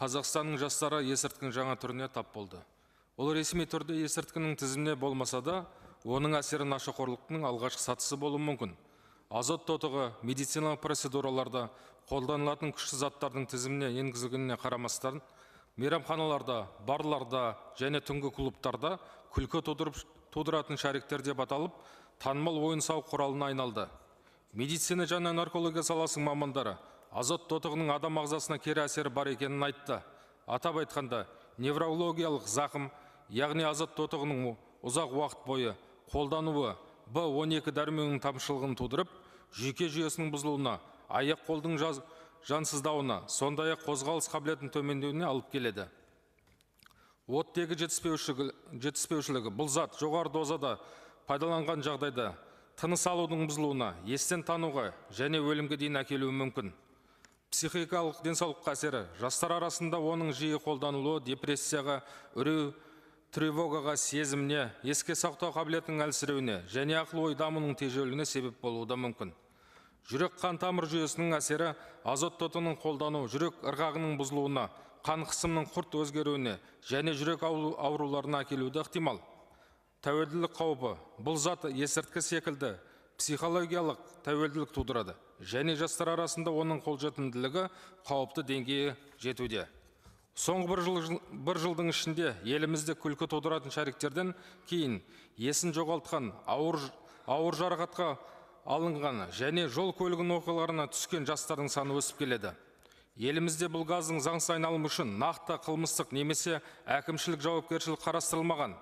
Қазақстанның жастары есірткінің жаңа түріне тап болды. Ол ресми түрде есірткінің тізіміне болмаса да, оның әсері нашақорлықтың алғашқы сатысы болуы мүмкін. Азот тотығы медициналық процедураларда қолданылатын күшті заттардың тізіміне енгізілгеніне қарамастан, мейрамханаларда, барларда және түнгі клубтарда күлкі тудыратын шариктер деп аталып, танымал ойын-сауық құралына айналды. Медицина және наркология саласының мамандары азот тотығының адам ағзасына кері әсері бар екенін айтты. Атап айтқанда, неврологиялық зақым, яғни азот тотығының ұзақ уақыт бойы қолдануы В12 дәрменінің тапшылығын тудырып, жүйке жүйесінің бұзылуына, аяқ-қолдың жансыздауына, сондай-ақ қозғалыс қабілетінің төмендеуіне алып келеді. Оттегі жетіспеушілігі бұл зат жоғары дозада пайдаланған жағдайда тыныс алудың бұзылуына, естен тануға және өлімге дейін әкелуі мүмкін. Психикалық денсаулыққа әсері жастар арасында оның жиі қолданылуы депрессияға, үрей, тревогаға, сезіміне, еске сақтау қабілетінің әлсіреуіне және ақыл-ой дамуының тежелуіне себеп болуы да мүмкін. Жүрек-қан тамыр жүйесінің әсері азот тотының қолдану жүрек ырғағының бұзылуына, қан қысымының күрт өзгеруіне және жүрек ауруларына әкелуі ықтимал. Тәуелділік қаупі бұл зат есірткі секілді психологиялық тәуелділік тудырады және жастар арасында оның қолжетімділігі қауіпті деңгейге жетуде. Соңғы бір жылдың ішінде елімізде күлкі тудыратын шариктерден кейін есін жоғалтқан, ауыр жарақатқа алынған және жол көлігінің оқиғаларына түскен жастардың саны өсіп келеді. Елімізде бұл газдың заңсыз айналымы үшін нақты қылмыстық немесе әкімшілік жауапкершілік қарастырылмаған.